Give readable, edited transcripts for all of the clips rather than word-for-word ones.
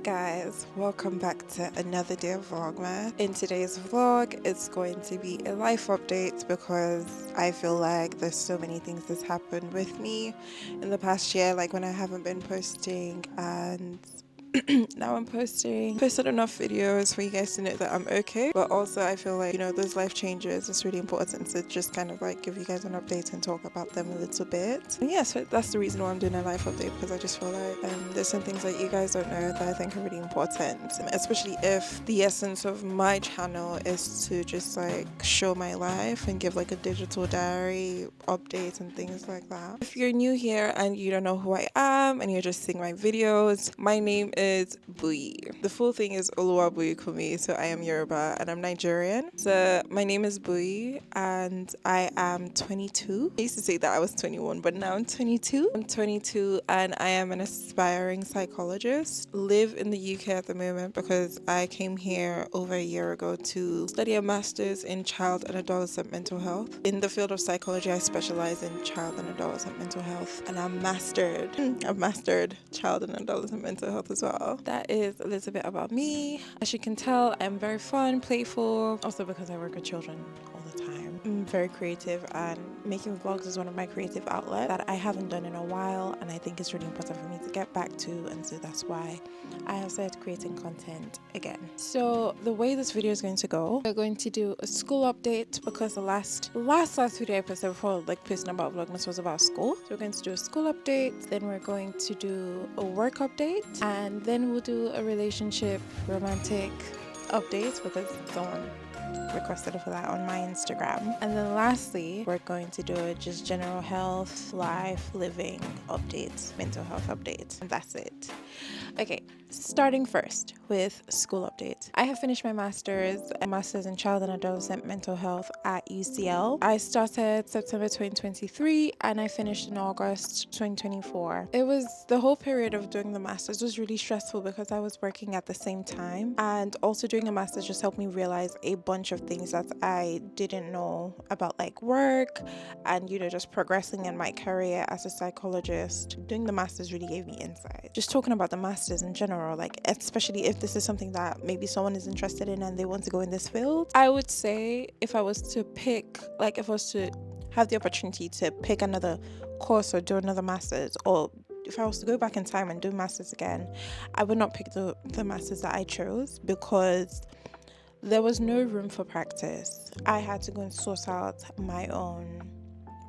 guys, welcome back to another day of Vlogmas. In today's vlog, it's going to be a life update because I feel like there's so many things that's happened with me in the past year, like when I haven't been posting, and now I'm posted enough videos for you guys to know that I'm okay. But also I feel like, those life changes, it's really important to just kind of like give you guys an update and talk about them a little bit. And yeah, so that's the reason why I'm doing a life update, because I just feel like there's some things that you guys don't know that I think are really important, especially if the essence of my channel is to just like show my life and give like a digital diary update and things like that. If you're new here and you don't know who I am and you're just seeing my videos, my name is Bui. The full thing is Oluwabuyikumi, so I am Yoruba and I'm Nigerian. So my name is Bui and I am 22. I used to say that I was 21, but now I'm 22. I'm 22 and I am an aspiring psychologist. Live in the UK at the moment because I came here over a year ago to study a master's in child and adolescent mental health. In the field of psychology, I specialize in child and adolescent mental health, and I've mastered child and adolescent mental health as well. That is a little bit about me. As you can tell, I'm very fun, playful, also because I work with children all the time. I'm very creative, and making vlogs is one of my creative outlets that I haven't done in a while, and I think it's really important for me to get back to, and so that's why I have started creating content again. So the way this video is going to go, we're going to do a school update because the last video I posted before like posting about Vlogmas was about school. So we're going to do a school update, then we're going to do a work update, and then we'll do a relationship romantic update because someone requested for that on my Instagram. And then lastly, we're going to do a just general health, life, living updates, mental health updates, and that's it. Okay, starting first with school update. I have finished my master's in child and adolescent mental health at UCL. I started September 2023 and I finished in August 2024. It was the whole period of doing the master's was really stressful because I was working at the same time, and also doing a master's just helped me realize a bunch of things that I didn't know about, like work and just progressing in my career as a psychologist. Doing the master's really gave me insight. Just talking about the master's in general, like especially if this is something that maybe someone is interested in and they want to go in this field, I would say if I was to have the opportunity to pick another course or do another master's, or if I was to go back in time and do masters again, I would not pick the masters that I chose because there was no room for practice. I had to go and source out my own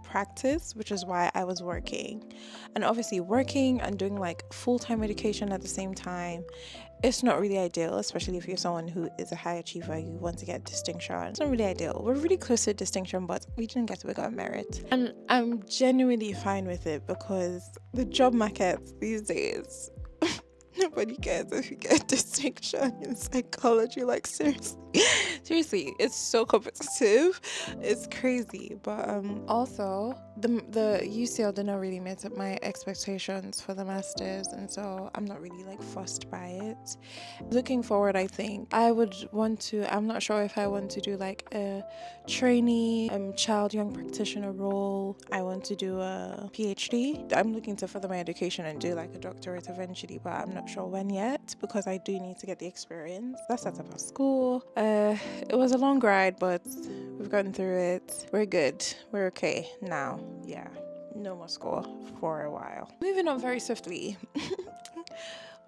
practice, which is why I was working. And obviously working and doing like full-time education at the same time, it's not really ideal, especially if you're someone who is a high achiever, you want to get distinction. It's not really ideal. We're really close to distinction, but we didn't get it, we got merit. And I'm genuinely fine with it because the job market these days, nobody cares if you get distinction in psychology. Like seriously, it's so competitive, it's crazy. But also the UCL did not really meet up my expectations for the masters, and so I'm not really like fussed by it. Looking forward, I think I would want to, I'm not sure if I want to do like a trainee child young practitioner role. I want to do a PhD. I'm looking to further my education and do like a doctorate eventually, but I'm not sure when yet because I do need to get the experience. That's about school. It was a long ride, but we've gotten through it. We're good. We're okay now. Yeah, no more school for a while. Moving on very swiftly.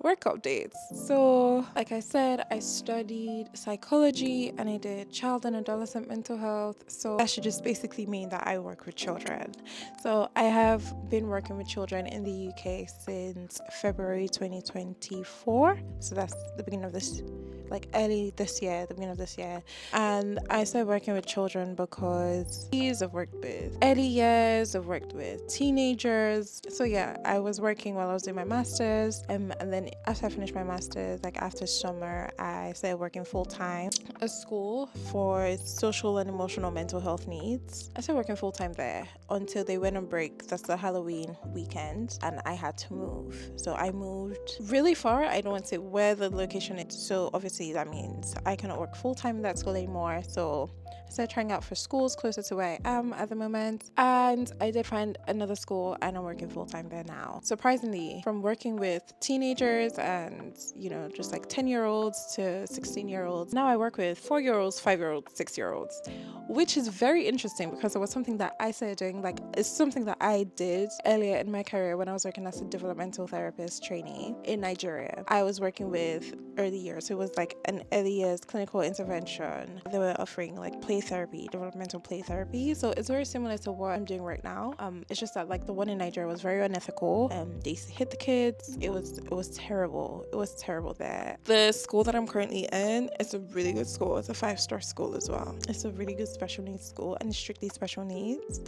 Work updates. So like I said, I studied psychology and I did child and adolescent mental health, so that should just basically mean that I work with children. So I have been working with children in the UK since February 2024, so that's the beginning of this, like the beginning of this year. And I started working with children because I've worked with early years, I've worked with teenagers. So yeah, I was working while I was doing my master's, and then after I finished my master's, like after summer, I started working full-time at a school for social and emotional mental health needs. I started working full-time there until they went on break. That's the Halloween weekend, and I had to move. So I moved really far. I don't want to say where the location is. So obviously that means I cannot work full-time in that school anymore. So I started trying out for schools closer to where I am at the moment, and I did find another school, and I'm working full-time there now. Surprisingly, from working with teenagers and, you know, just like 10-year-olds to 16-year-olds, now I work with 4-year-olds, 5-year-olds, 6-year-olds, which is very interesting because it was something that I started doing, like it's something that I did earlier in my career when I was working as a developmental therapist trainee in Nigeria. I was working with early years. It was like an early years clinical intervention. They were offering like play therapy, developmental play therapy. So it's very similar to what I'm doing right now. It's just that like the one in Nigeria was very unethical. They used to hit the kids. It was terrible. It was terrible there. The school that I'm currently in, it's a really good school. It's a 5-star school as well. It's a really good special needs school, and it's strictly special needs.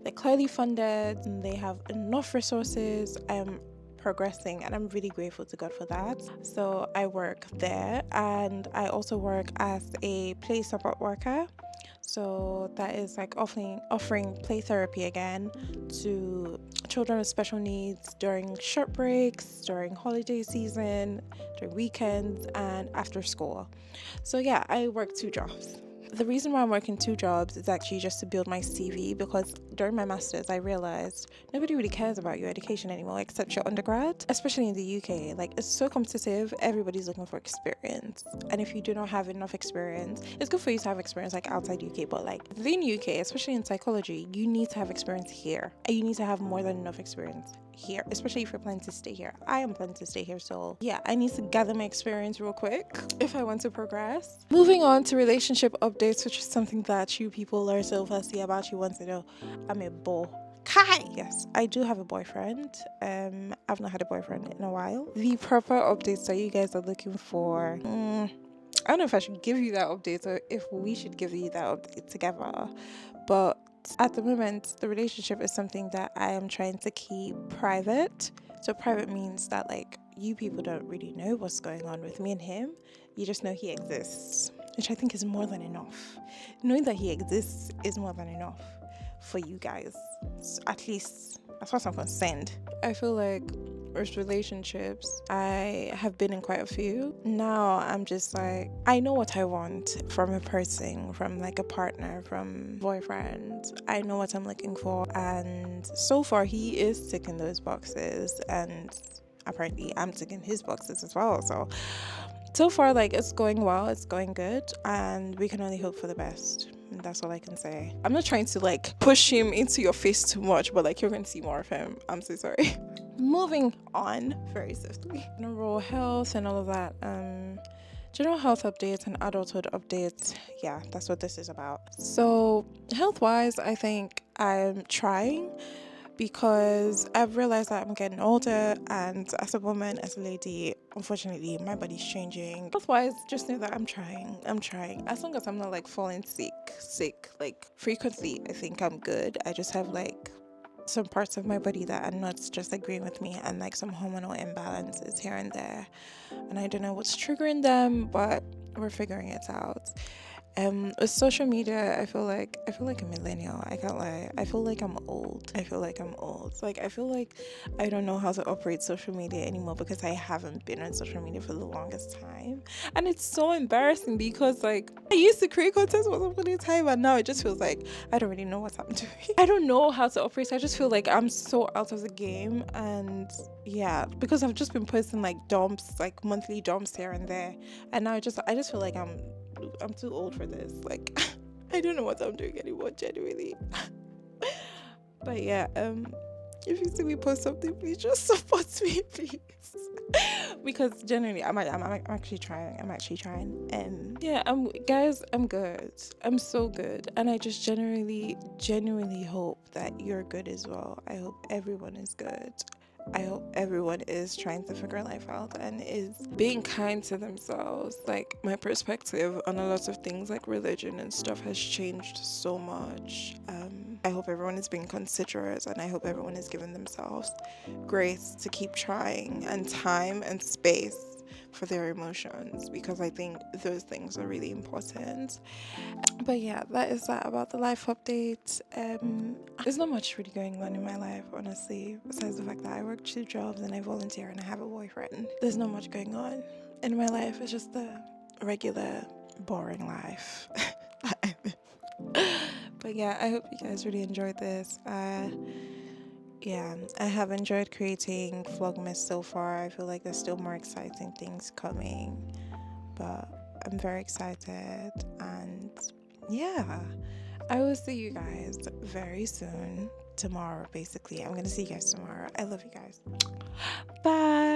They're clearly funded and they have enough resources. I'm progressing, and I'm really grateful to God for that. So I work there, and I also work as a play support worker. So that is like offering play therapy again to children with special needs during short breaks, during holiday season, during weekends, and after school. So yeah, I work 2 jobs. The reason why I'm working 2 jobs is actually just to build my CV, because during my master's I realized nobody really cares about your education anymore except your undergrad, especially in the UK. Like, it's so competitive, everybody's looking for experience, and if you do not have enough experience, it's good for you to have experience like outside UK, but like within UK, especially in psychology, you need to have experience here, and you need to have more than enough experience here, especially if you're planning to stay here. I am planning to stay here, so yeah, I need to gather my experience real quick if I want to progress. Moving on to relationship updates, which is something that you people are so fussy about. You want to know. I'm a beau. Kai! Yes, I do have a boyfriend. I've not had a boyfriend in a while. The proper updates that you guys are looking for, I don't know if I should give you that update or if we should give you that update together, but at the moment, the relationship is something that I am trying to keep private. So private means that like you people don't really know what's going on with me and him. You just know he exists, which I think is more than enough. Knowing that he exists is more than enough for you guys. So at least as far as I'm concerned. I feel like with relationships, I have been in quite a few. Now I'm just like, I know what I want from a person, from like a partner, from boyfriend. I know what I'm looking for, and so far he is ticking those boxes, and apparently I'm ticking his boxes as well. So far, like, it's going well, it's going good, and we can only hope for the best. And that's all I can say. I'm not trying to like push him into your face too much, but like you're going to see more of him. I'm so sorry. Moving on very swiftly. General health and all of that. General health updates and adulthood updates. Yeah, that's what this is about. So health-wise, I think I'm trying, because I've realized that I'm getting older, and as a woman, as a lady, unfortunately, my body's changing. Health-wise, just know that I'm trying. As long as I'm not like falling sick, like frequently, I think I'm good. I just have like some parts of my body that are not just agreeing with me, and like some hormonal imbalances here and there. And I don't know what's triggering them, but we're figuring it out. With social media, I feel like a millennial. I can't lie. I feel like I'm old. Like, I feel like I don't know how to operate social media anymore, because I haven't been on social media for the longest time. And it's so embarrassing, because like I used to create content once upon a time, and now it just feels like I don't really know what I'm doing. I don't know how to operate. So I just feel like I'm so out of the game. And yeah, because I've just been posting like dumps, like monthly dumps here and there, and now I just feel like I'm too old for this. Like, I don't know what I'm doing anymore, genuinely. But yeah, if you see me post something, please just support me, please. Because generally, I'm actually trying. And yeah, guys, I'm good. I'm so good, and I just genuinely hope that you're good as well. I hope everyone is good. I hope everyone is trying to figure life out and is being kind to themselves. Like, my perspective on a lot of things like religion and stuff has changed so much. I hope everyone is being considerate, and I hope everyone is giving themselves grace to keep trying, and time and space for their emotions, because I think those things are really important. But yeah, that is that about the life update. There's not much really going on in my life, honestly, besides the fact that I work 2 jobs and I volunteer and I have a boyfriend. There's not much going on in my life. It's just the regular boring life. But yeah, I hope you guys really enjoyed this. Yeah, I have enjoyed creating Vlogmas so far. I feel like there's still more exciting things coming, but I'm very excited. And yeah, I will see you guys very soon. Tomorrow, basically. I'm going to see you guys tomorrow. I love you guys. Bye.